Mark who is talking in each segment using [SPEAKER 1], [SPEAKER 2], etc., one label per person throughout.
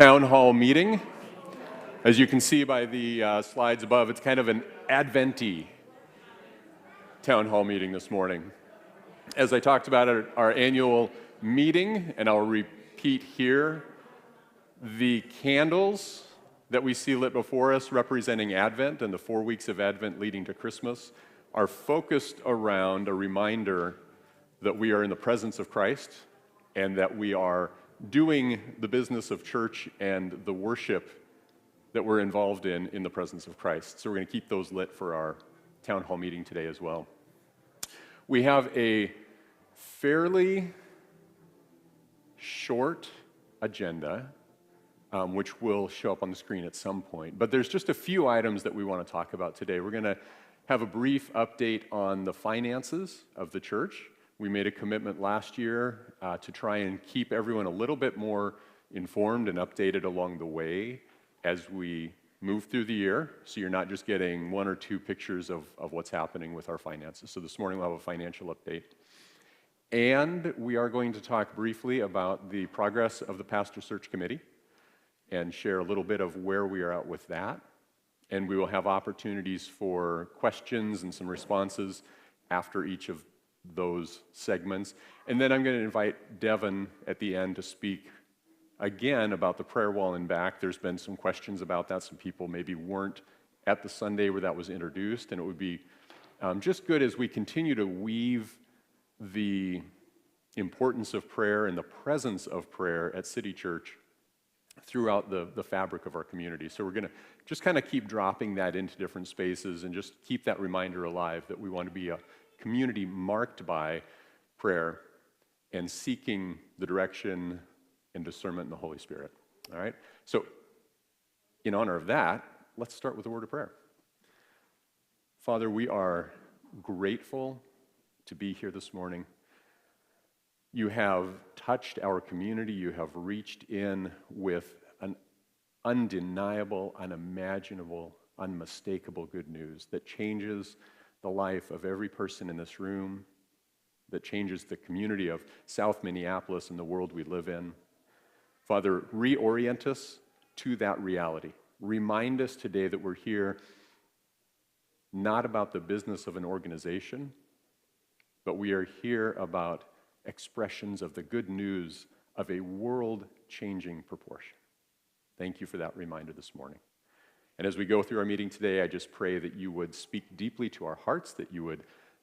[SPEAKER 1] Town hall meeting. As you can see by the slides above, it's kind of an Advent-y town hall meeting this morning. As I talked about at our annual meeting, and I'll repeat here, the candles that we see lit before us representing Advent and the 4 weeks of Advent leading to Christmas are focused around a reminder that we are in the presence of Christ and that we are doing the business of church and the worship that we're involved in the presence of Christ. So we're going to keep those lit for our town hall meeting today as well. We have a fairly short agenda, which will show up on the screen at some point. But there's just a few items that we want to talk about today. We're going to have a brief update on the finances of the church. We made a commitment last year to try and keep everyone a little bit more informed and updated along the way as we move through the year, so you're not just getting one or two pictures of what's happening with our finances. So this morning we'll have a financial update. And we are going to talk briefly about the progress of the Pastor Search Committee and share a little bit of where we are at with that. And we will have opportunities for questions and some responses after each of those segments. And then I'm going to invite Devin at the end to speak again about the prayer wall and back. There's been some questions about that. Some people maybe weren't at the Sunday where that was introduced, and it would be just good as we continue to weave the importance of prayer and the presence of prayer at City Church throughout the fabric of our community. So we're going to just kind of keep dropping that into different spaces and just keep that reminder alive that we want to be a community marked by prayer and seeking the direction and discernment in the Holy Spirit. All right? So in honor of that, let's start with a word of prayer. Father, we are grateful to be here this morning. You have touched our community. You have reached in with an undeniable, unimaginable, unmistakable good news that changes the life of every person in this room, that changes the community of South Minneapolis and the world we live in. Father, reorient us to that reality. Remind us today that we're here not about the business of an organization, but we are here about expressions of the good news of a world-changing proportion. Thank you for that reminder this morning. And as we go through our meeting today, I just pray that you would speak deeply to our hearts, that you would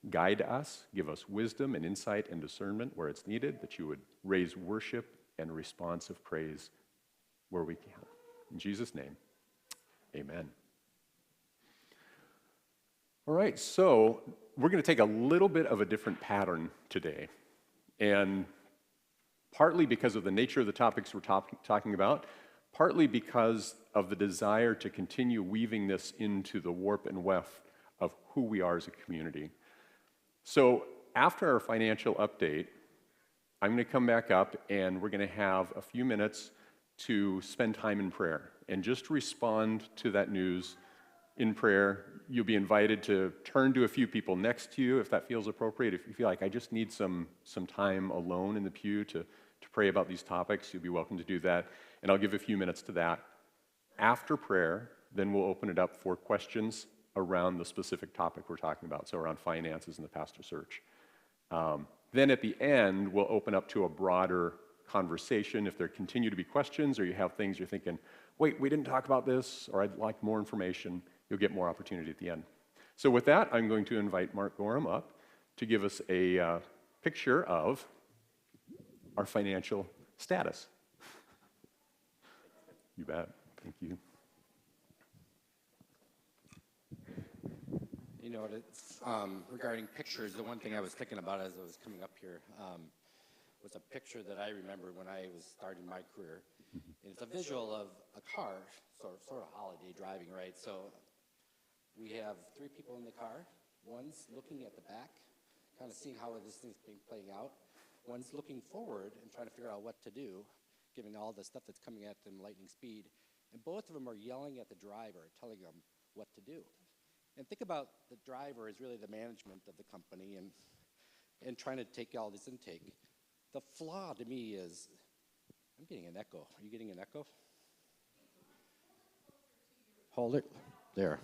[SPEAKER 1] guide us, give us wisdom and insight and discernment where it's needed, that you would raise worship and responsive praise where we can. In Jesus' name, amen. All right, so we're going to take a little bit of a different pattern today. And partly because of the nature of the topics we're talking about, partly because of the desire to continue weaving this into the warp and weft of who we are as a community. So after our financial update, I'm going to come back up and we're going to have a few minutes to spend time in prayer and just respond to that news in prayer. You'll be invited to turn to a few people next to you if that feels appropriate. If you feel like I just need some time alone in the pew to pray about these topics, you'll be welcome to do that. And I'll give a few minutes to that. After prayer, then we'll open it up for questions around the specific topic we're talking about, so around finances and the pastor search. Then at the end, we'll open up to a broader conversation. If there continue to be questions or you have things you're thinking, wait, we didn't talk about this, or I'd like more information, you'll get more opportunity at the end. So with that, I'm going to invite Mark Gorham up to give us a picture of our financial status. You bet. Thank you.
[SPEAKER 2] You know, it's, regarding pictures, the one thing I was thinking about as I was coming up here was a picture that I remember when I was starting my career. And it's a visual of a car, sort of holiday driving, right? So we have three people in the car. One's looking at the back, kind of seeing how this thing's being playing out. One's looking forward and trying to figure out what to do, given all the stuff that's coming at them lightning speed. And both of them are yelling at the driver, telling them what to do. And think about the driver is really the management of the company and trying to take all this intake. The flaw to me is, I'm getting an echo. Are you getting an echo? Hold it. There.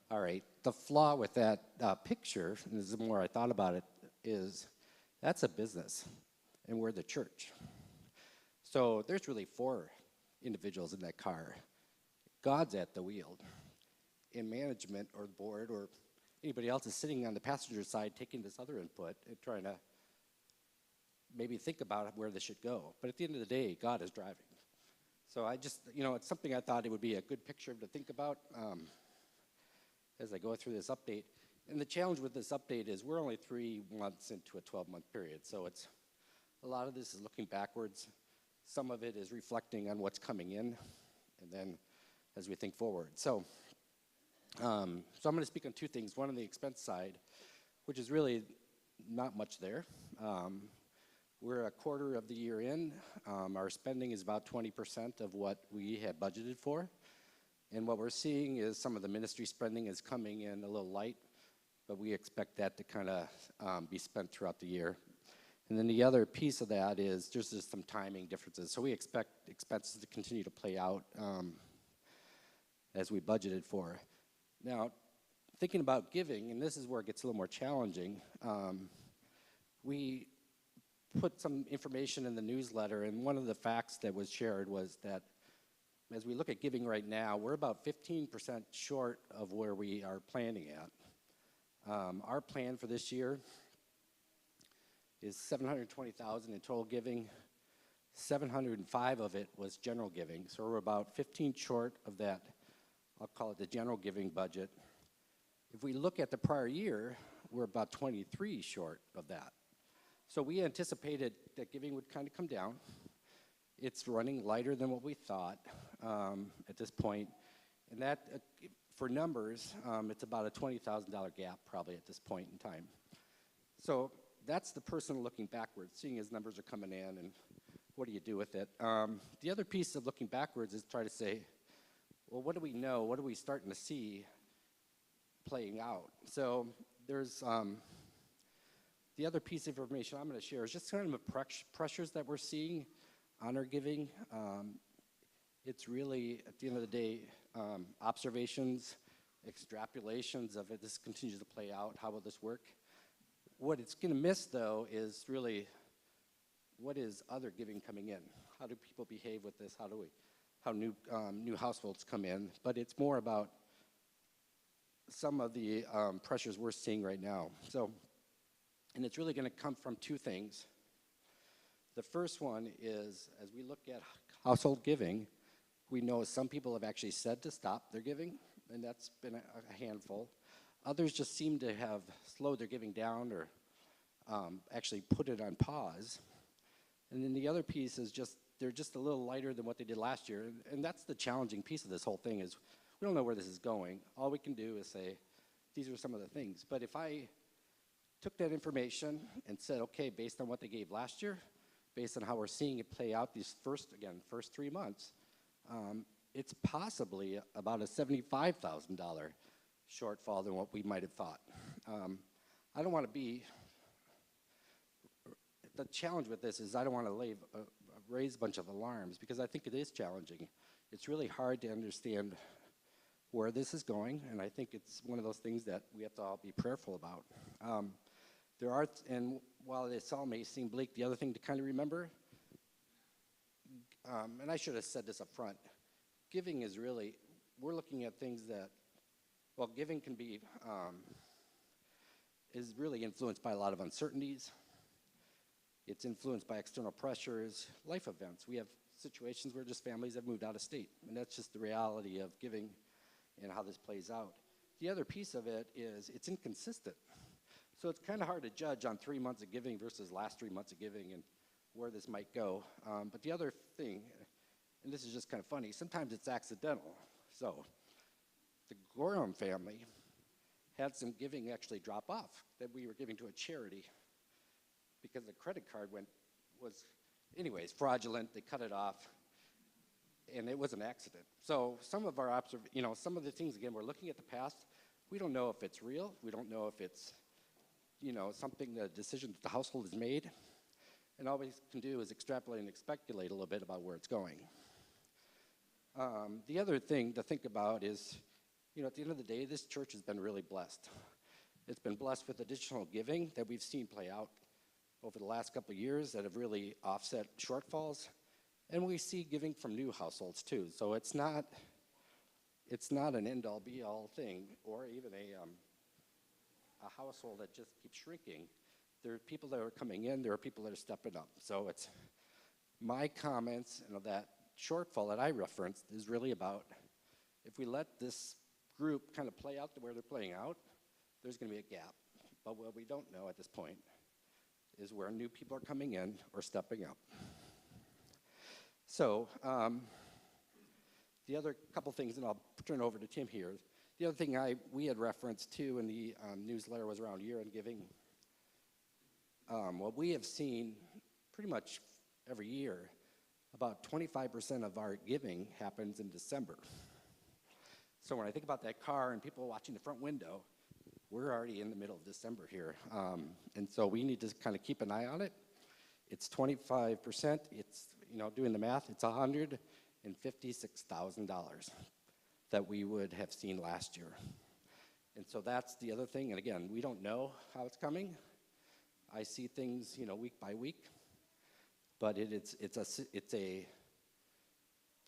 [SPEAKER 2] All right. The flaw with that picture, and the more I thought about it, is that's a business, and we're the church. So there's really 4 individuals in that car. God's at the wheel. In management or the board or anybody else is sitting on the passenger side taking this other input and trying to maybe think about where this should go. But at the end of the day, God is driving. So I just, it's something I thought it would be a good picture to think about as I go through this update. And the challenge with this update is we're only 3 months into a 12-month period. So it's a lot of this is looking backwards. Some of it is reflecting on what's coming in, and then as we think forward. So I'm going to speak on 2 things. One on the expense side, which is really not much there. We're a quarter of the year in. Our spending is about 20% of what we had budgeted for. And what we're seeing is some of the ministry spending is coming in a little light, but we expect that to kind of be spent throughout the year. And then the other piece of that is there's just some timing differences. So we expect expenses to continue to play out as we budgeted for. Now, thinking about giving, and this is where it gets a little more challenging, we put some information in the newsletter, and one of the facts that was shared was that as we look at giving right now, we're about 15% short of where we are planning at. Our plan for this year is $720,000 in total giving. 705 of it was general giving, so we're about 15 short of that. I'll call it the general giving budget. If we look at the prior year, we're about 23 short of that. So we anticipated that giving would kind of come down. It's running lighter than what we thought at this point. And that, for numbers, it's about a $20,000 gap probably at this point in time. So that's the person looking backwards, seeing his numbers are coming in and what do you do with it? The other piece of looking backwards is try to say, well, what do we know? What are we starting to see playing out? So there's the other piece of information I'm going to share is just kind of the pressures that we're seeing on our giving. It's really, at the end of the day, observations, extrapolations of it. This continues to play out. How will this work? What it's going to miss, though, is really what is other giving coming in? How do people behave with this? How new households come in? But it's more about some of the pressures we're seeing right now. So, and it's really going to come from 2 things. The first one is, as we look at household giving, we know some people have actually said to stop their giving, and that's been a handful. Others just seem to have slowed their giving down or actually put it on pause. And then the other piece is just, they're just a little lighter than what they did last year. And that's the challenging piece of this whole thing is we don't know where this is going. All we can do is say, these are some of the things. But if I took that information and said, okay, based on what they gave last year, based on how we're seeing it play out these first 3 months, it's possibly about a $75,000 shortfall than what we might have thought. I don't want to be, the challenge with this is I don't want to raise a bunch of alarms because I think it is challenging. It's really hard to understand where this is going, and I think it's one of those things that we have to all be prayerful about. And while this all may seem bleak, the other thing to kind of remember, and I should have said this up front, giving is really, we're looking at things that, well, giving can be, is really influenced by a lot of uncertainties. It's influenced by external pressures, life events. We have situations where just families have moved out of state, and that's just the reality of giving and how this plays out. The other piece of it is it's inconsistent. So it's kind of hard to judge on 3 months of giving versus last 3 months of giving and where this might go. But the other thing, and this is just kind of funny, sometimes it's accidental. So the Gorham family had some giving actually drop off that we were giving to a charity because the credit card was fraudulent. They cut it off, and it was an accident. So some of our some of the things, again, we're looking at the past. We don't know if it's real. We don't know if it's something, the decision that the household has made. And all we can do is extrapolate and speculate a little bit about where it's going. The other thing to think about is, at the end of the day, this church has been really blessed. It's been blessed with additional giving that we've seen play out over the last couple of years that have really offset shortfalls. And we see giving from new households too. So it's not an end-all be-all thing, or even a household that just keeps shrinking. There are people that are coming in, there are people that are stepping up. So it's my comments and that shortfall that I referenced is really about if we let this group kind of play out the way they're playing out, there's going to be a gap. But what we don't know at this point is where new people are coming in or stepping up. So the other couple things, and I'll turn over to Tim here. The other thing we had referenced too in the newsletter was around year-end giving. What we have seen pretty much every year, about 25% of our giving happens in December. So when I think about that car and people watching the front window, we're already in the middle of December here. And so we need to kind of keep an eye on it. It's 25%. It's, doing the math, it's $156,000 that we would have seen last year. And so that's the other thing. And again, we don't know how it's coming. I see things, week by week. But it's a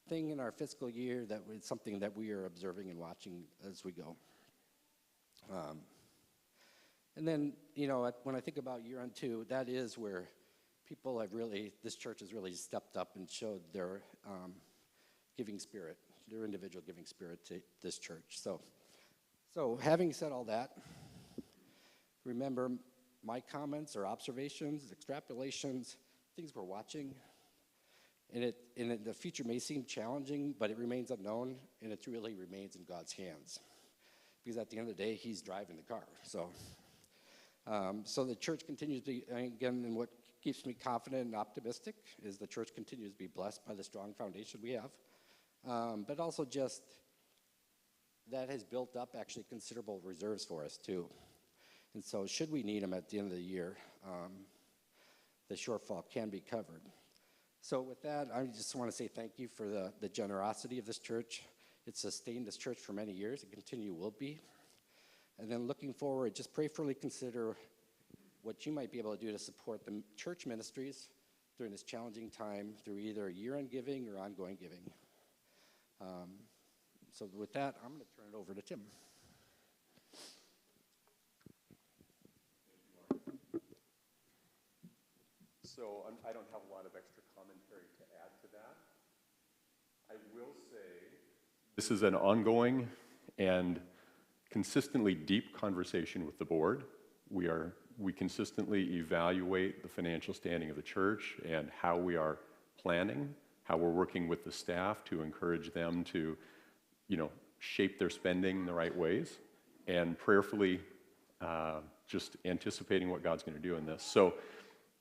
[SPEAKER 2] thing in our fiscal year that is something that we are observing and watching as we go. And then, when I think about year-end too, that is where people have this church has really stepped up and showed their giving spirit, their individual giving spirit to this church. So having said all that, remember my comments or observations, extrapolations, things we're watching, and the future may seem challenging, but it remains unknown, and it really remains in God's hands. Because at the end of the day, He's driving the car. So the church continues to be, again, and what keeps me confident and optimistic is the church continues to be blessed by the strong foundation we have. But also just that has built up actually considerable reserves for us too. And so should we need them at the end of the year, the shortfall can be covered. So with that, I just want to say thank you for the generosity of this church. It's sustained this church for many years. It continue will be. And then looking forward, just prayerfully consider what you might be able to do to support the church ministries during this challenging time through either year-end giving or ongoing giving. So with that, I'm going to turn it over to Tim.
[SPEAKER 1] So I don't have a lot of extra commentary to add to that. I will say this is an ongoing and consistently deep conversation with the board. We consistently evaluate the financial standing of the church and how we are planning, how we're working with the staff to encourage them to, shape their spending in the right ways, and prayerfully just anticipating what God's going to do in this.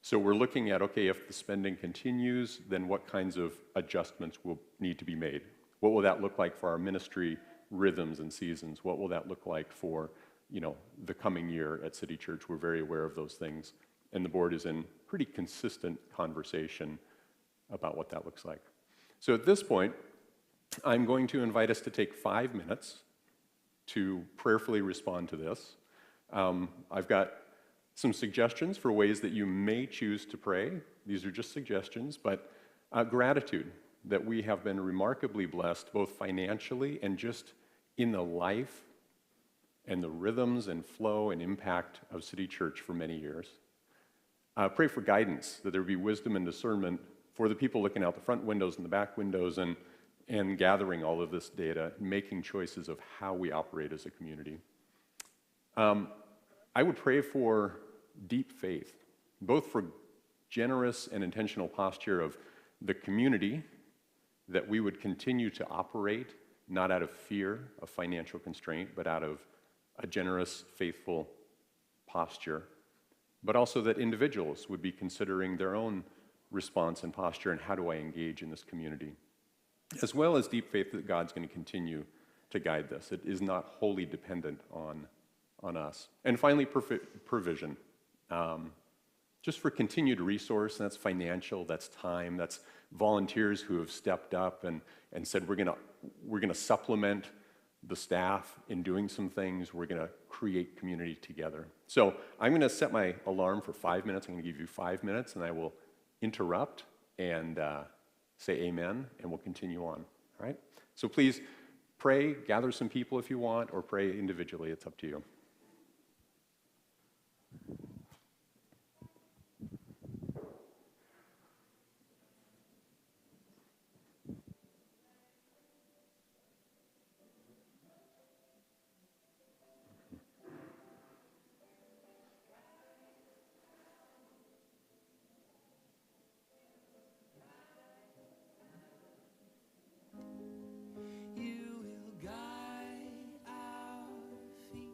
[SPEAKER 1] So we're looking at, okay, if the spending continues, then what kinds of adjustments will need to be made? What will that look like for our ministry rhythms and seasons? What will that look like for, the coming year at City Church? We're very aware of those things, and the board is in pretty consistent conversation about what that looks like. So at this point, I'm going to invite us to take 5 minutes to prayerfully respond to this. I've got some suggestions for ways that you may choose to pray. These are just suggestions, but gratitude that we have been remarkably blessed both financially and just in the life and the rhythms and flow and impact of City Church for many years. Pray for guidance, that there be wisdom and discernment for the people looking out the front windows and the back windows and gathering all of this data, making choices of how we operate as a community. I would pray for deep faith, both for generous and intentional posture of the community, that we would continue to operate not out of fear of financial constraint, but out of a generous, faithful posture, but also that individuals would be considering their own response and posture and how do I engage in this community, as well as deep faith that God's going to continue to guide this. It is not wholly dependent on us. And finally, provision. just for continued resource, and that's financial, that's time, that's volunteers who have stepped up and said, we're gonna supplement the staff in doing some things, we're gonna create community together. So I'm gonna set my alarm for 5 minutes. I'm gonna give you 5 minutes, and I will interrupt and say amen, and we'll continue on, all right? So please pray, gather some people if you want, or pray individually, it's up to you.
[SPEAKER 3] You will guide our feet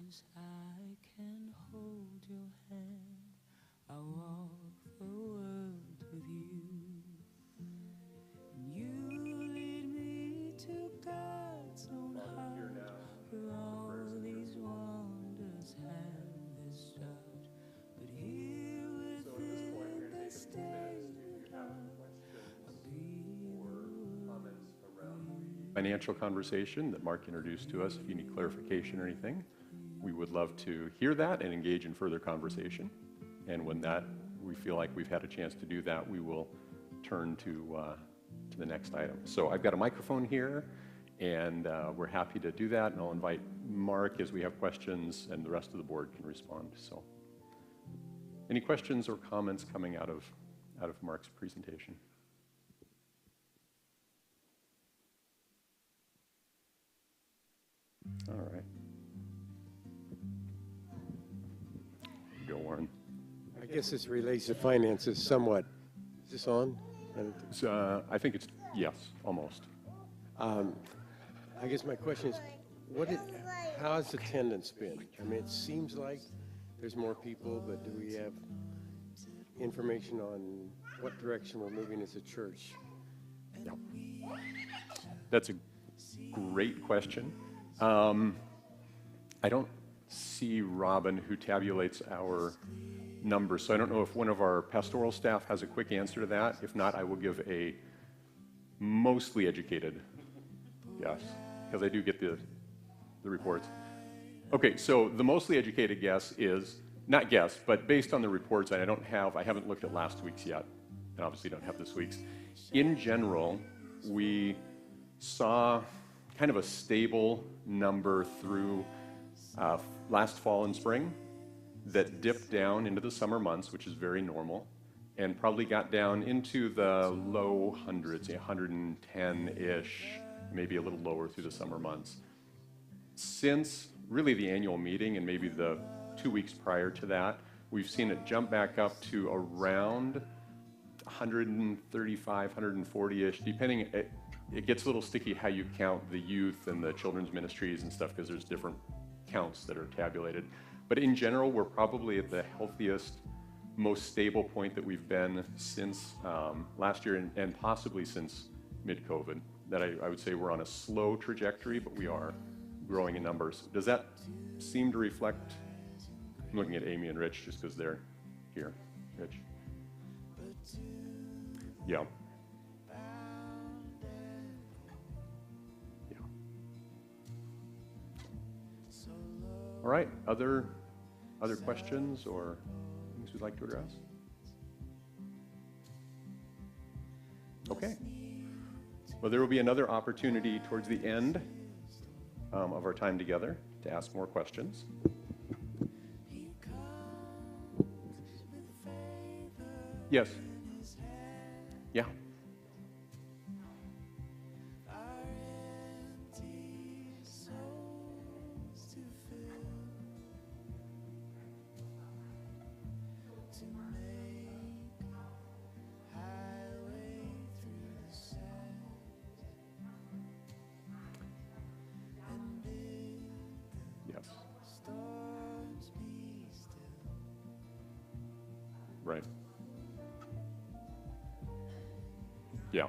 [SPEAKER 3] wish I can hold your hand. I walk the world with you. And you lead me to God's own heart, where all these wonders have their start. But here within the state of I'll be
[SPEAKER 1] financial conversation that Mark introduced to us. If you need clarification or anything, we would love to hear that and engage in further conversation. And when we feel like we've had a chance to do that, we will turn to the next item. So I've got a microphone here, and we're happy to do that. And I'll invite Mark as we have questions, and the rest of the board can respond. So, any questions or comments coming out of Mark's presentation? All right. Go, Warren.
[SPEAKER 4] I guess this relates to finances somewhat. Is this on?
[SPEAKER 1] So, I think it's, yes, almost.
[SPEAKER 4] I guess my question is, how has attendance been? I mean, it seems like there's more people, but do we have information on what direction we're moving as a church?
[SPEAKER 1] Yeah. That's a great question. I don't see Robin, who tabulates our numbers, so I don't know if one of our pastoral staff has a quick answer to that. If not, I will give a mostly educated guess, because I do get the reports. Okay, so the mostly educated guess is, not guess, but based on the reports, and I haven't looked at last week's yet, and obviously don't have this week's. In general, we saw kind of a stable number through last fall and spring that dipped down into the summer months, which is very normal, and probably got down into the low hundreds, 110-ish, maybe a little lower through the summer months. Since really the annual meeting and maybe the 2 weeks prior to that, we've seen it jump back up to around 135, 140-ish, depending. It gets a little sticky how you count the youth and the children's ministries and stuff, because there's different counts that are tabulated. But in general, we're probably at the healthiest, most stable point that we've been since last year, and possibly since mid-COVID. That I would say we're on a slow trajectory, but we are growing in numbers. Does that seem to reflect? I'm looking at Amy and Rich just because they're here. Rich? Yeah. Yeah. All right. Other questions or things we'd like to address? Okay. Well, there will be another opportunity towards the end of our time together to ask more questions. Yes. Yeah. Right. Yeah.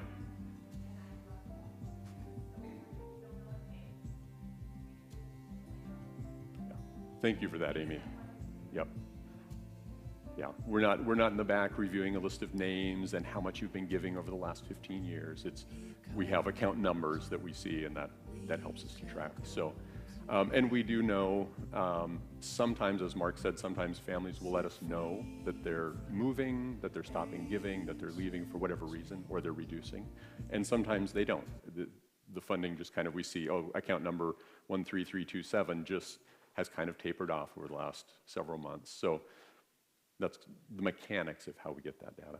[SPEAKER 1] Thank you for that, Amy. Yep. Yeah, we're not in the back reviewing a list of names and how much you've been giving over the last 15 years. We have account numbers that we see, and that helps us to track. So, and we do know sometimes, as Mark said, sometimes families will let us know that they're moving, that they're stopping giving, that they're leaving for whatever reason, or they're reducing, and sometimes they don't. The funding just kind of, we see, account number 13327 just has kind of tapered off over the last several months. So that's the mechanics of how we get that data.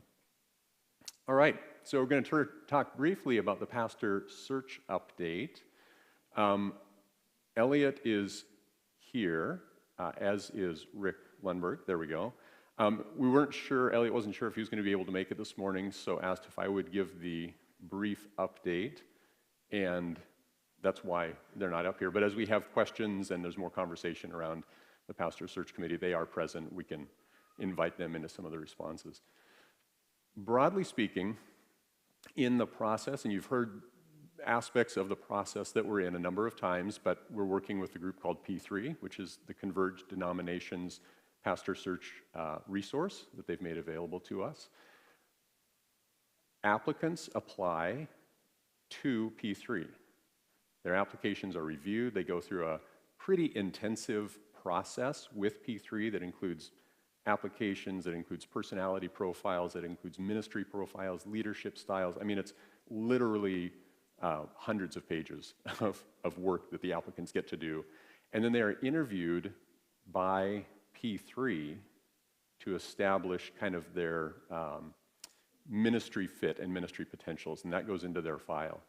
[SPEAKER 1] All right, so we're going to talk briefly about the pastor search update. Elliot is here, as is Rick Lundberg. There we go. We weren't sure, Elliot wasn't sure if he was going to be able to make it this morning, so asked if I would give the brief update. And that's why they're not up here. But as we have questions and there's more conversation around the pastor search committee, they are present. We can invite them into some of the responses. Broadly speaking, in the process, and you've heard aspects of the process that we're in a number of times, but we're working with a group called P3, which is the Converged Denominations Pastor Search resource that they've made available to us. Applicants apply to P3. Their applications are reviewed. They go through a pretty intensive process with P3 that includes applications, that includes personality profiles, that includes ministry profiles, leadership styles. I mean, it's literally hundreds of pages of work that the applicants get to do. And then they are interviewed by P3 to establish kind of their ministry fit and ministry potentials, and that goes into their file.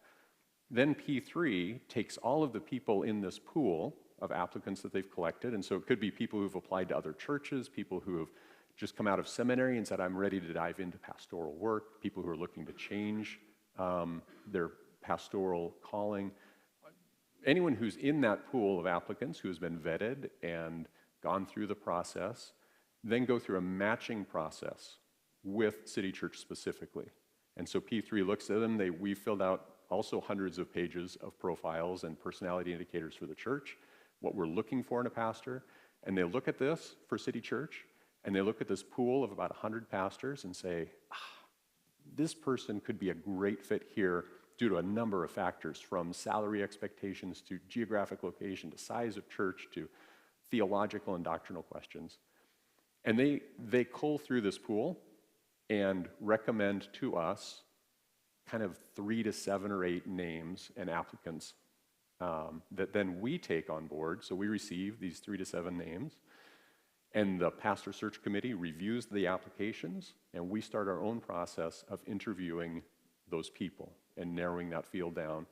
[SPEAKER 1] Then P3 takes all of the people in this pool of applicants that they've collected, and so it could be people who've applied to other churches, people who have just come out of seminary and said, I'm ready to dive into pastoral work, people who are looking to change their pastoral calling. Anyone who's in that pool of applicants who has been vetted and gone through the process, then go through a matching process with City Church specifically. And so P3 looks at them. We filled out also hundreds of pages of profiles and personality indicators for the church, what we're looking for in a pastor, and they look at this for City Church, and they look at this pool of about 100 pastors and say, this person could be a great fit here due to a number of factors, from salary expectations to geographic location to size of church to theological and doctrinal questions. And they cull through this pool and recommend to us kind of 3 to 7 or 8 names and applicants that then we take on board. So we receive these 3 to 7 names, and the pastor search committee reviews the applications, and we start our own process of interviewing those people and narrowing that field down.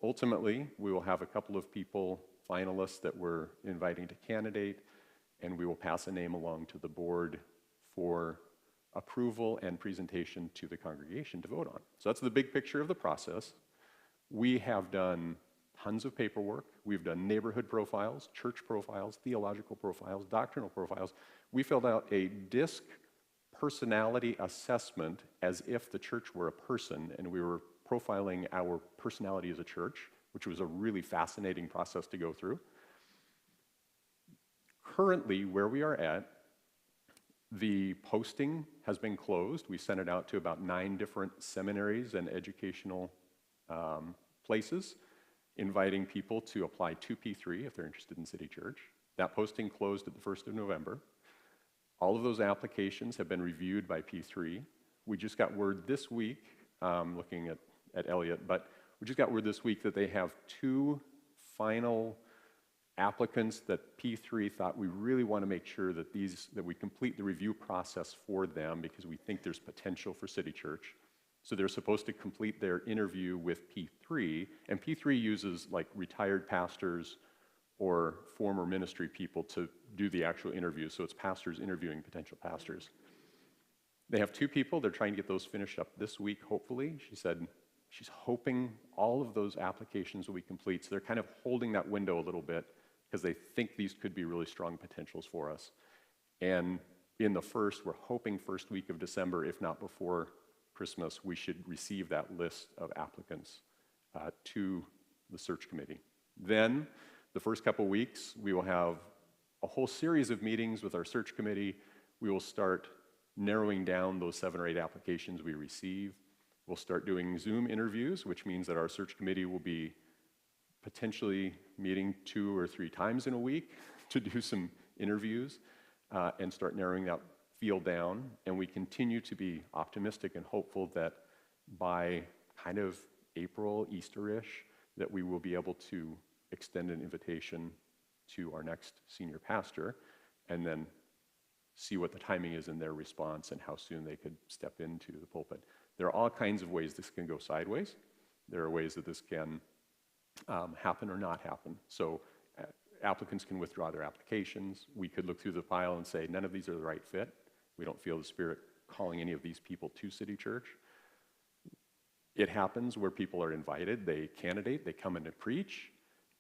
[SPEAKER 1] Ultimately, we will have a couple of people, finalists, that we're inviting to candidate, and we will pass a name along to the board for approval and presentation to the congregation to vote on. So that's the big picture of the process. We have done tons of paperwork. We've done neighborhood profiles, church profiles, theological profiles, doctrinal profiles. We filled out a DISC personality assessment as if the church were a person, and we were profiling our personality as a church, which was a really fascinating process to go through. Currently, where we are at, the posting has been closed. We sent it out to about 9 different seminaries and educational places, inviting people to apply to P3 if they're interested in City Church. That posting closed at the 1st of November. All of those applications have been reviewed by P3. We just got word this week, looking at Elliot, but we just got word this week that they have 2 final applicants that P3 thought we really want to make sure that we complete the review process for them because we think there's potential for City Church. So they're supposed to complete their interview with P3, and P3 uses like retired pastors or former ministry people to do the actual interview, so it's pastors interviewing potential pastors. They have 2 people. They're trying to get those finished up this week, hopefully. She said she's hoping all of those applications will be complete, so they're kind of holding that window a little bit because they think these could be really strong potentials for us. And in we're hoping first week of December, if not before Christmas, we should receive that list of applicants to the search committee. Then, the first couple weeks, we will have a whole series of meetings with our search committee. We will start narrowing down those 7 or 8 applications we receive. We'll start doing Zoom interviews, which means that our search committee will be potentially meeting 2 or 3 times in a week to do some interviews and start narrowing that field down. And we continue to be optimistic and hopeful that by kind of April, Easter-ish, that we will be able to extend an invitation to our next senior pastor and then see what the timing is in their response and how soon they could step into the pulpit. There are all kinds of ways this can go sideways. There are ways that this can happen or not happen. So applicants can withdraw their applications. We could look through the file and say, none of these are the right fit. We don't feel the Spirit calling any of these people to City Church. It happens where people are invited, they candidate, they come in to preach,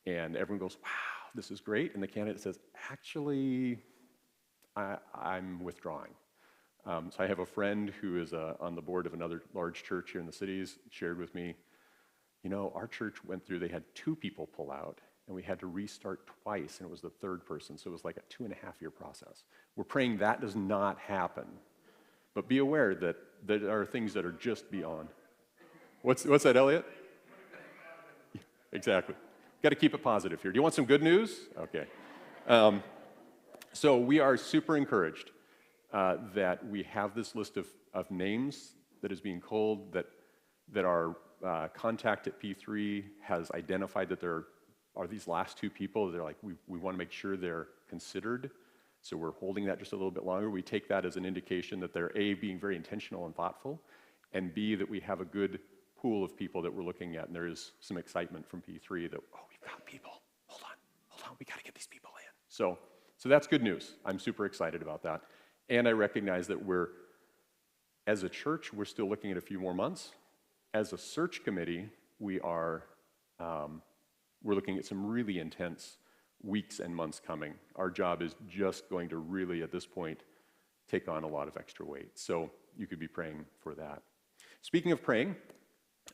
[SPEAKER 1] and everyone goes, wow, this is great. And the candidate says, actually, I'm withdrawing. So I have a friend who is on the board of another large church here in the cities, shared with me, our church went through, they had 2 people pull out, and we had to restart twice, and it was the 3rd person, so it was like a 2.5-year process. We're praying that does not happen. But be aware that there are things that are just beyond. What's that, Elliot? Exactly. Got to keep it positive here. Do you want some good news? Okay. So we are super encouraged that we have this list of names that is being culled, that our contact at P3 has identified that there are these last 2 people. They're like, we want to make sure they're considered. So we're holding that just a little bit longer. We take that as an indication that they're A, being very intentional and thoughtful, and B, that we have a good pool of people that we're looking at. And there is some excitement from P3 that, we've got people. Hold on, we got to get these people in. So that's good news. I'm super excited about that. And I recognize that as a church, we're still looking at a few more months. As a search committee, we're looking at some really intense weeks and months coming. Our job is just going to really, at this point, take on a lot of extra weight. So you could be praying for that. Speaking of praying,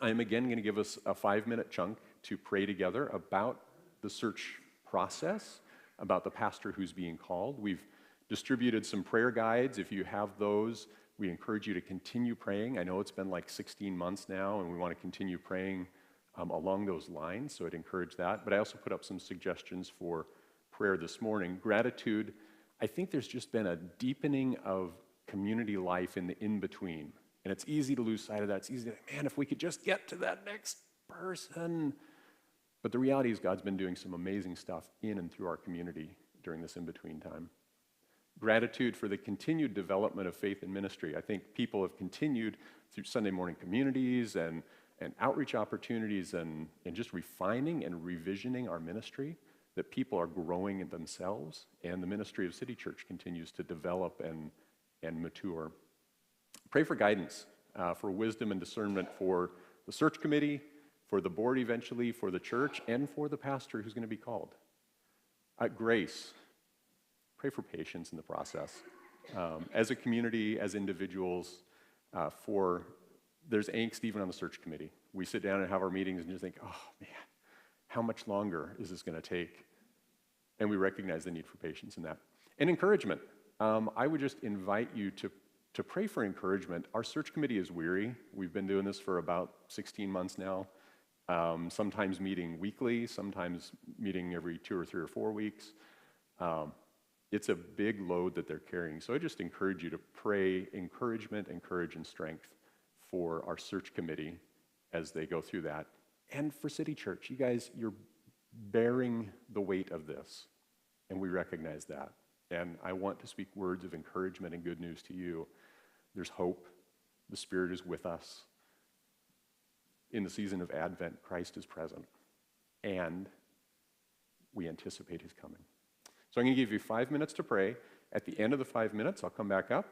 [SPEAKER 1] I'm again going to give us a 5-minute chunk to pray together about the search process, about the pastor who's being called. We've distributed some prayer guides. If you have those, we encourage you to continue praying. I know it's been like 16 months now, and we want to continue praying along those lines, so I'd encourage that. But I also put up some suggestions for prayer this morning. Gratitude, I think there's just been a deepening of community life in the in-between. And it's easy to lose sight of that. It's easy to think, man, if we could just get to that next person. But the reality is God's been doing some amazing stuff in and through our community during this in-between time. Gratitude for the continued development of faith and ministry. I think people have continued through Sunday morning communities and outreach opportunities and just refining and revisioning our ministry, that people are growing in themselves, and the ministry of City Church continues to develop and mature. Pray for guidance, for wisdom and discernment for the search committee, for the board eventually, for the church, and for the pastor who's going to be called. Grace. Pray for patience in the process. As a community, as individuals, there's angst even on the search committee. We sit down and have our meetings and just think, oh man, how much longer is this going to take? And we recognize the need for patience in that. And encouragement. I would just invite you to pray for encouragement. Our search committee is weary. We've been doing this for about 16 months now, sometimes meeting weekly, sometimes meeting every 2 or 3 or 4 weeks. It's a big load that they're carrying. So I just encourage you to pray encouragement, courage, and strength for our search committee as they go through that. And for City Church, you guys, you're bearing the weight of this, and we recognize that. And I want to speak words of encouragement and good news to you. There's hope. The Spirit is with us. In the season of Advent, Christ is present, and we anticipate his coming. So I'm going to give you 5 minutes to pray. At the end of the 5 minutes, I'll come back up,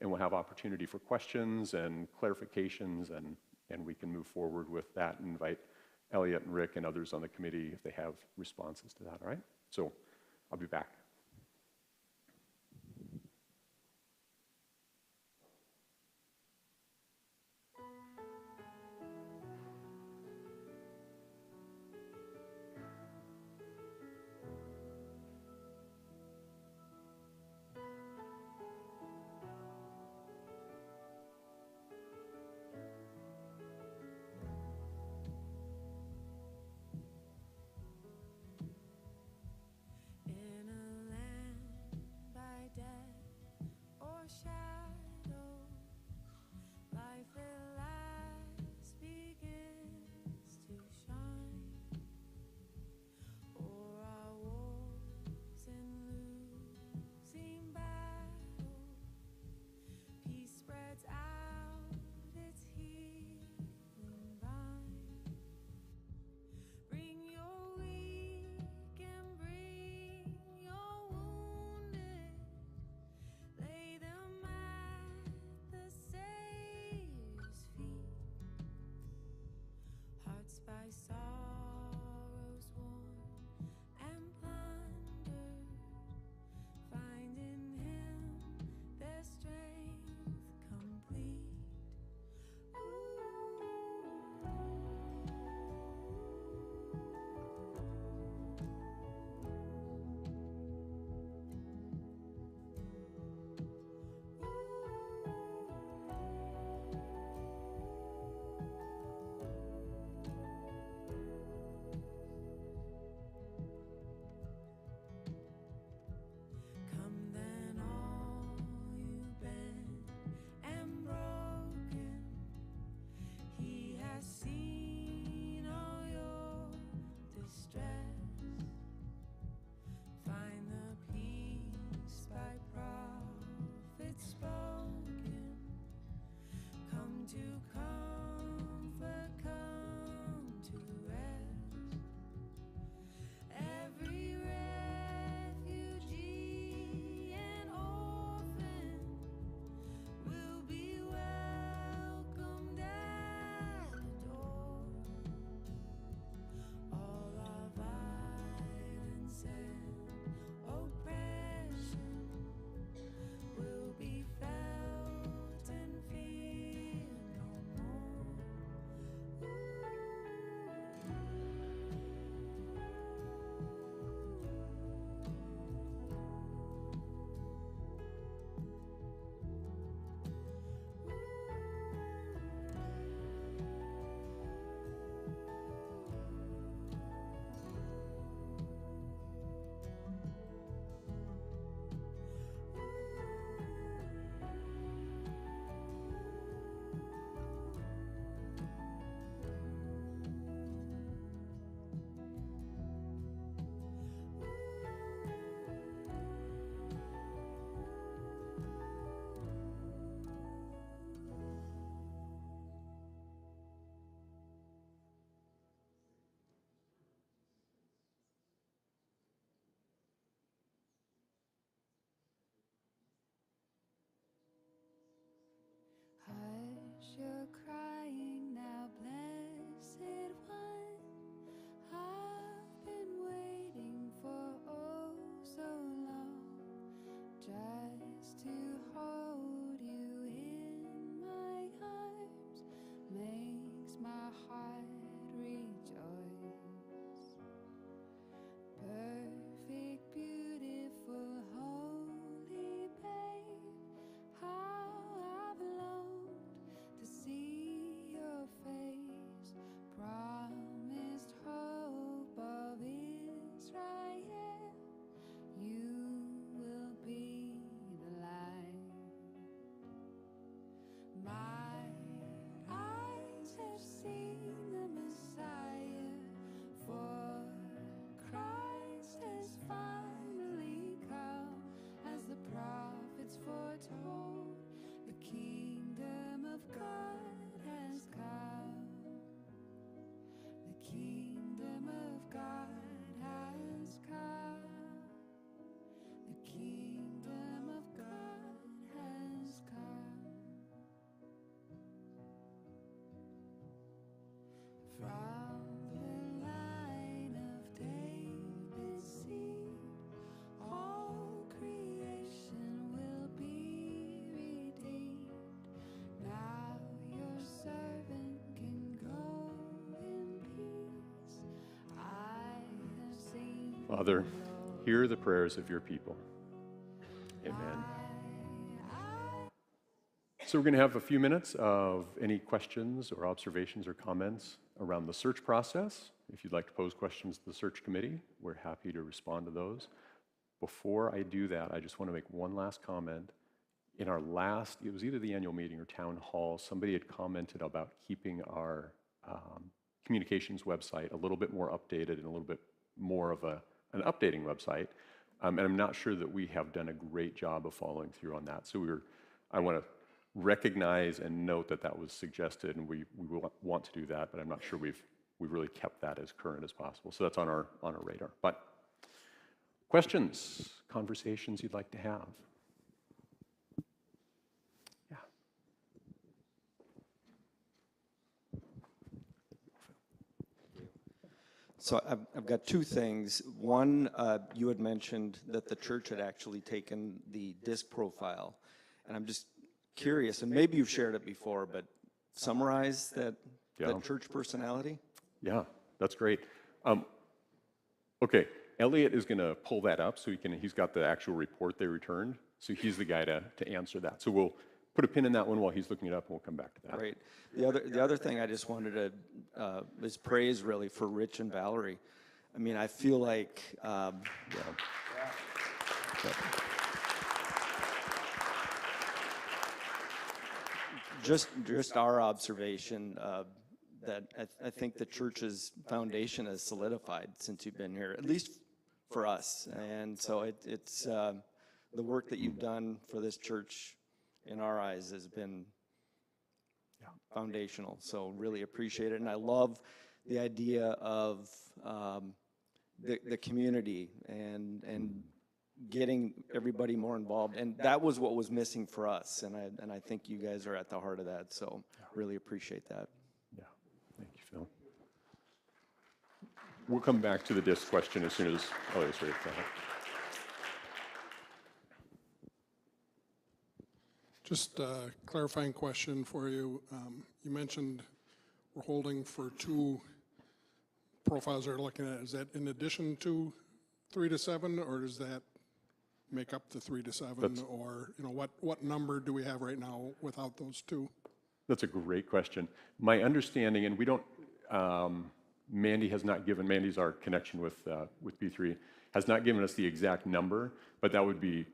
[SPEAKER 1] and we'll have opportunity for questions and clarifications, and we can move forward with that and invite Elliot and Rick and others on the committee if they have responses to that, all right? So I'll be back.
[SPEAKER 3] In a
[SPEAKER 1] Father, hear the prayers of your people. Amen. So we're going to have a few minutes of any questions or observations or comments around the search process. If you'd like to pose questions to the search committee, we're happy to respond to those. Before I do that, I just want to make one last comment. In our last, it was either the annual meeting or town hall, somebody had commented about keeping our communications website a little bit more updated and a little bit more of an updating website. And I'm not sure that we have done a great job of following through on that. So I want to recognize and note that that was suggested, and we will want to do that, but I'm not sure we've really kept that as current as possible. So that's on our radar. But questions, conversations you'd like to have? Yeah.
[SPEAKER 5] So I've got two things. One, you had mentioned that the church had actually taken the disc profile, and I'm just curious, and maybe you've shared it before, but summarize that church personality?
[SPEAKER 1] Yeah, that's great. Okay, Elliot is going to pull that up so he's got the actual report they returned, so he's the guy to answer that. So we'll put a pin in that one while he's looking it up, and we'll come back to that.
[SPEAKER 5] Great. The other thing I just wanted to is praise really for Rich and Valerie. I mean, I feel like just our observation that I think the church's foundation has solidified since you've been here, at least for us. And so it's the work that you've done for this church, in our eyes, has been foundational. So really appreciate it. And I love the idea of the community and getting everybody more involved. And that was what was missing for us. And I think you guys are at the heart of that. So really appreciate that.
[SPEAKER 1] Yeah, thank you, Phil. We'll come back to the disc question as soon as Elliot's ready for that.
[SPEAKER 6] Just a clarifying question for you. You mentioned we're holding for 2 profiles they're looking at. Is that in addition to 3 to 7, or does that make up the 3 to 7? Or what number do we have right now without those 2?
[SPEAKER 1] That's a great question. My understanding, and we don't, Mandy has not given, Mandy's our connection with B3, has not given us the exact number, but that would be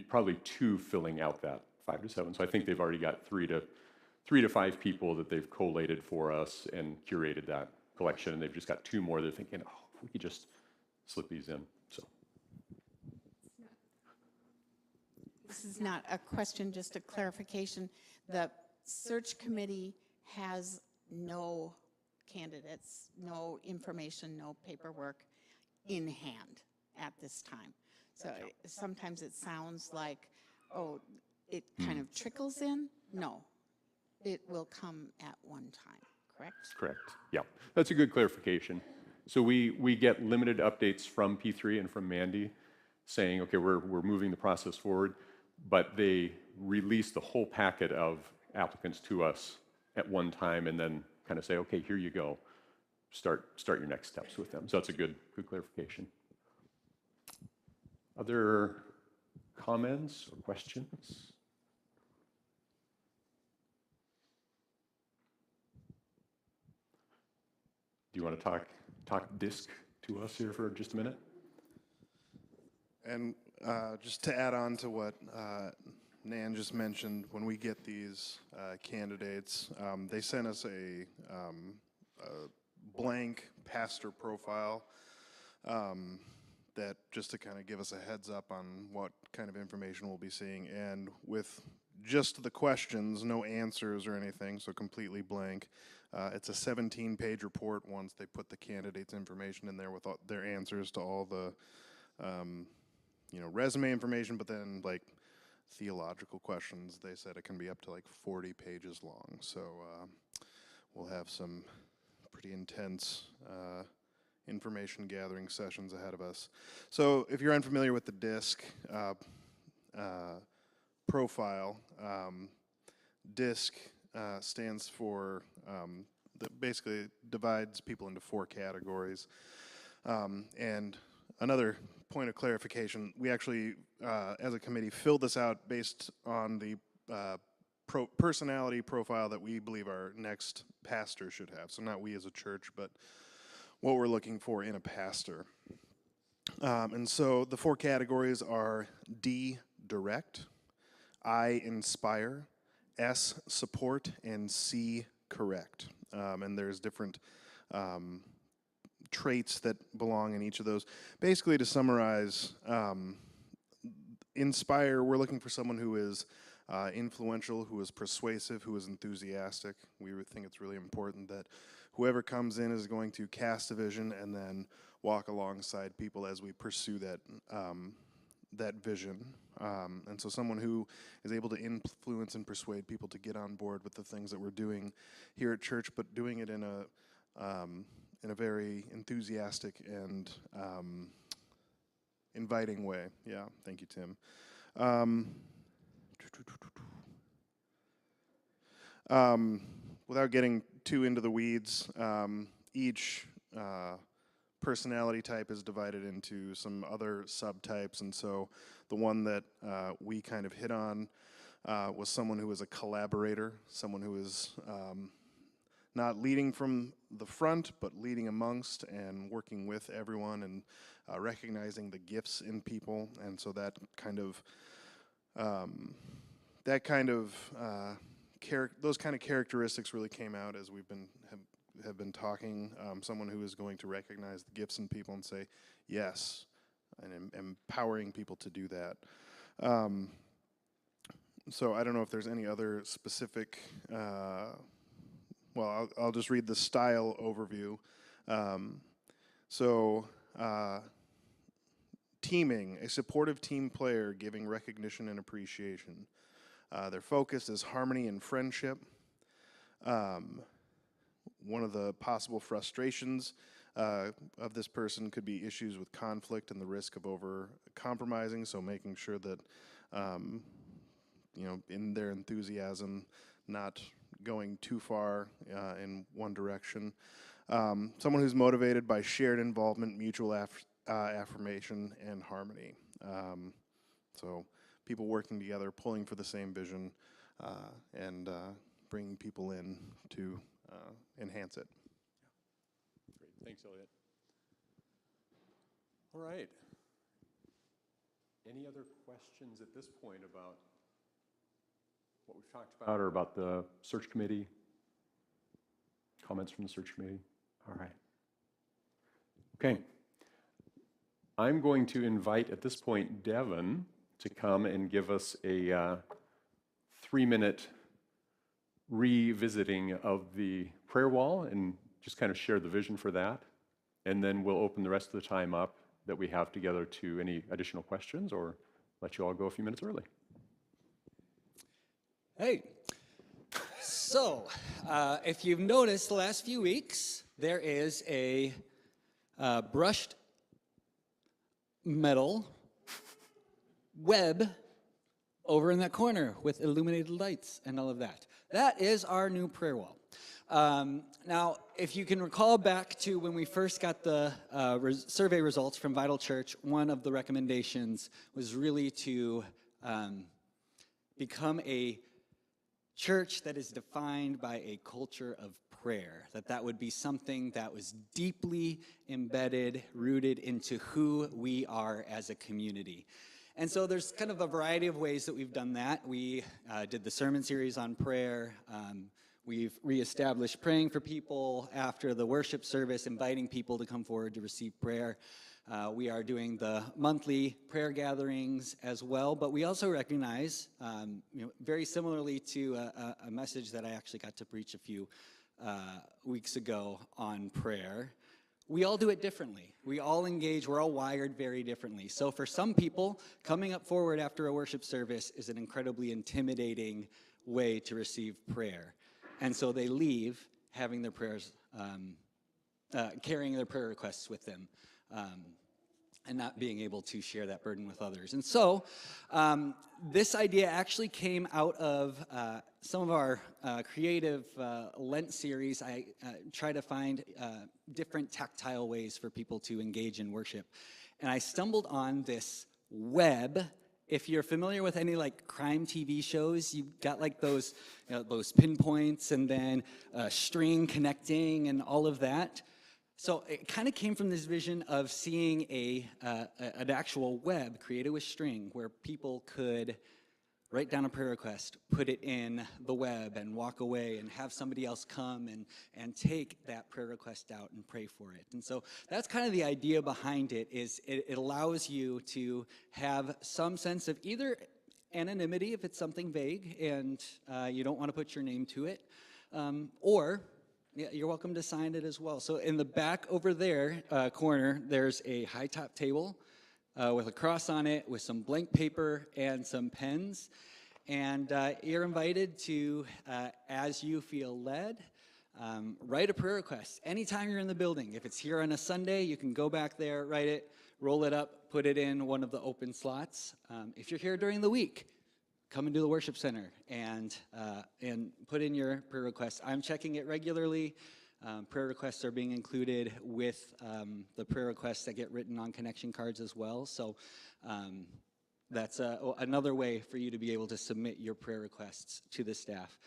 [SPEAKER 1] probably 2 filling out that 5 to 7. So I think they've already got 3 to 5 people that they've collated for us and curated that collection, and they've just got 2 more. They're thinking, oh, if we could just slip these in. So
[SPEAKER 7] this is not a question, just a clarification. The search committee has no candidates, no information, no paperwork in hand at this time. So sometimes it sounds like, oh, it kind of trickles in. No, it will come at one time, correct?
[SPEAKER 1] correct. Yeah, that's a good clarification. So we get limited updates from P3 and from Mandy saying, okay, we're moving the process forward, but they release the whole packet of applicants to us at one time and then kind of say, okay, here you go. Start your next steps with them. So that's a good clarification. Other comments or questions? Do you want to talk disc to us here for just a minute?
[SPEAKER 8] And just to add on to what Nan just mentioned, when we get these candidates, they sent us a blank pastor profile that just to kind of give us a heads up on what kind of information we'll be seeing. And with just the questions, no answers or anything, so completely blank. It's a 17-page report once they put the candidates' information in there with all their answers to all the resume information, but then like theological questions, they said it can be up to like 40 pages long. So we'll have some pretty intense information gathering sessions ahead of us. So if you're unfamiliar with the DISC profile, DISC stands for, basically divides people into 4 categories. And another point of clarification, we actually, as a committee, filled this out based on the personality profile that we believe our next pastor should have. So not we as a church, but what we're looking for in a pastor. And so the 4 categories are D, direct, I, inspire, S, support, and C, correct. And there's different traits that belong in each of those. Basically, to summarize, inspire, we're looking for someone who is influential, who is persuasive, who is enthusiastic. We would think it's really important that whoever comes in is going to cast a vision and then walk alongside people as we pursue that that vision. And so someone who is able to influence and persuade people to get on board with the things that we're doing here at church, but doing it in a very enthusiastic and inviting way. Yeah, thank you, Tim. Without getting too into the weeds, each personality type is divided into some other subtypes, and so the one that we kind of hit on was someone who is a collaborator, someone who is not leading from the front, but leading amongst and working with everyone and recognizing the gifts in people, and so that kind of those kind of characteristics really came out as we've been have been talking. Someone who is going to recognize the gifts in people and say yes, and empowering people to do that. So I don't know if there's any other specific. Well, I'll just read the style overview. Teaming, a supportive team player giving recognition and appreciation. Their focus is harmony and friendship. One of the possible frustrations of this person could be issues with conflict and the risk of over-compromising, so making sure that, in their enthusiasm, not going too far in one direction. Someone who's motivated by shared involvement, mutual affirmation, and harmony. So people working together, pulling for the same vision, and bringing people in to enhance it.
[SPEAKER 1] Great, thanks, Elliot. All right. Any other questions at this point about what we've talked about or about the search committee? Comments from the search committee? All right. Okay. I'm going to invite at this point Devin to come and give us a 3-minute revisiting of the prayer wall and just kind of share the vision for that. And then we'll open the rest of the time up that we have together to any additional questions or let you all go a few minutes early.
[SPEAKER 9] Hey, so if you've noticed the last few weeks, there is a brushed metal web over in that corner with illuminated lights and all of that. That is our new prayer wall. Now, if you can recall back to when we first got the survey results from Vital Church, one of the recommendations was really to become a church that is defined by a culture of prayer, that would be something that was deeply embedded, rooted into who we are as a community. And so there's kind of a variety of ways that we've done that. We did the sermon series on prayer. We've reestablished praying for people after the worship service, inviting people to come forward to receive prayer. We are doing the monthly prayer gatherings as well, but we also recognize, very similarly to a message that I actually got to preach a few weeks ago on prayer, we all do it differently. We all engage, we're all wired very differently. So for some people, coming up forward after a worship service is an incredibly intimidating way to receive prayer. And so they leave having their prayers, carrying their prayer requests with them, and not being able to share that burden with others. And so this idea actually came out of some of our creative Lent series. I try to find different tactile ways for people to engage in worship. and I stumbled on this web. If you're familiar with any like crime TV shows, you've got like those, those pinpoints and then string connecting and all of that. So it kind of came from this vision of seeing an actual web created with string where people could write down a prayer request, put it in the web, and walk away and have somebody else come and take that prayer request out and pray for it. And so that's kind of the idea behind it, is it allows you to have some sense of either anonymity if it's something vague and you don't want to put your name to it, or you're welcome to sign it as well. So in the back over there corner, there's a high top table with a cross on it, with some blank paper and some pens. And you're invited to, as you feel led, write a prayer request. Anytime you're in the building. If it's here on a Sunday, you can go back there, write it, roll it up, put it in one of the open slots. If you're here during the week, come into the worship center and put in your prayer request. I'm checking it regularly. Prayer requests are being included with the prayer requests that get written on connection cards as well. So that's another way for you to be able to submit your prayer requests to the staff.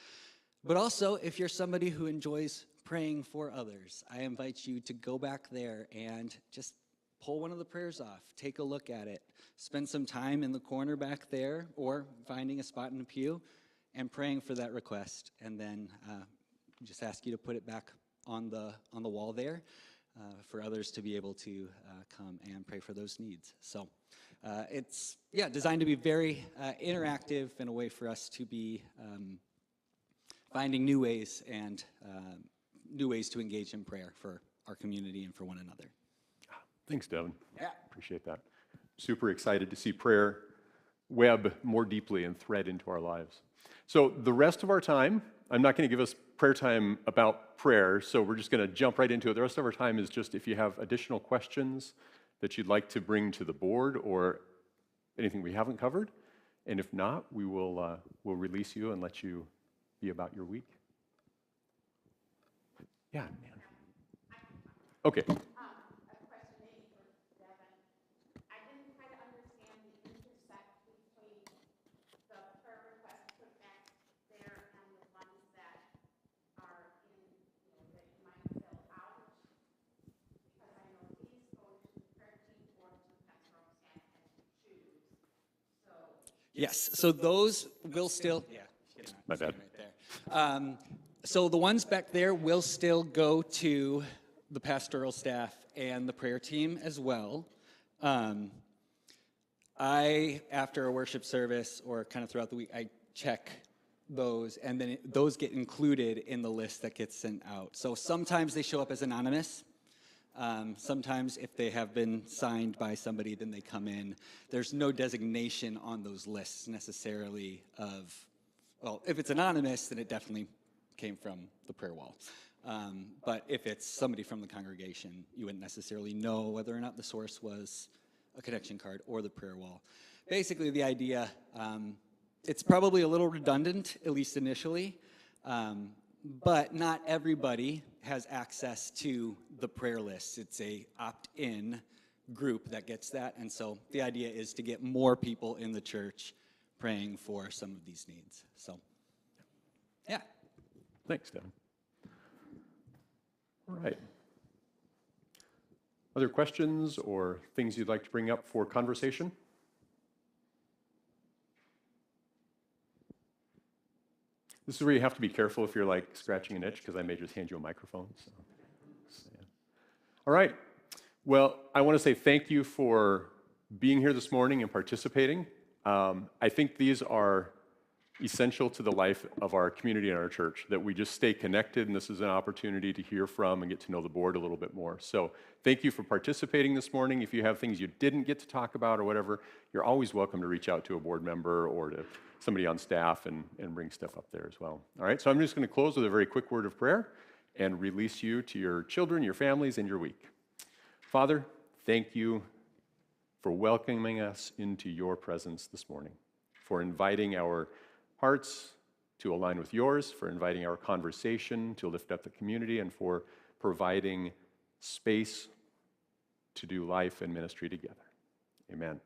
[SPEAKER 9] But also, if you're somebody who enjoys praying for others, I invite you to go back there and just pull one of the prayers off, take a look at it, spend some time in the corner back there or finding a spot in the pew and praying for that request. And then just ask you to put it back on the wall there for others to be able to come and pray for those needs. So it's designed to be very interactive and a way for us to be finding new ways and new ways to engage in prayer for our community and for one another.
[SPEAKER 1] Thanks, Devin.
[SPEAKER 9] Yeah.
[SPEAKER 1] Appreciate that. Super excited to see prayer web more deeply and thread into our lives. So the rest of our time, I'm not going to give us prayer time about prayer, so we're just going to jump right into it. The rest of our time is just if you have additional questions that you'd like to bring to the board or anything we haven't covered, and if not, we will we'll release you and let you be about your week. Yeah, man. Okay.
[SPEAKER 9] Yes, so those will still,
[SPEAKER 1] My bad.
[SPEAKER 9] right there. So the ones back there will still go to the pastoral staff and the prayer team as well. After a worship service or kind of throughout the week, I check those, and then those get included in the list that gets sent out. So sometimes they show up as anonymous. Sometimes if they have been signed by somebody, then they come in. There's no designation on those lists necessarily of, well, if it's anonymous, then it definitely came from the prayer wall. But if it's somebody from the congregation, you wouldn't necessarily know whether or not the source was a connection card or the prayer wall. Basically, the idea, it's probably a little redundant, at least initially, but not everybody has access to the prayer list. It's a opt-in group that gets that, and so the idea is to get more people in the church praying for some of these needs. So, yeah.
[SPEAKER 1] Thanks, Devin. All right. Other questions or things you'd like to bring up for conversation? This is where you have to be careful if you're like scratching an itch, because I may just hand you a microphone. So. Yeah. All right. Well, I want to say thank you for being here this morning and participating. I think these are essential to the life of our community and our church, that we just stay connected, and this is an opportunity to hear from and get to know the board a little bit more. So thank you for participating this morning. If you have things you didn't get to talk about or whatever, you're always welcome to reach out to a board member or to somebody on staff and bring stuff up there as well. All right, so I'm just going to close with a very quick word of prayer and release you to your children, your families, and your week. Father, thank you for welcoming us into your presence this morning, for inviting our hearts to align with yours, for inviting our conversation to lift up the community, and for providing space to do life and ministry together. Amen.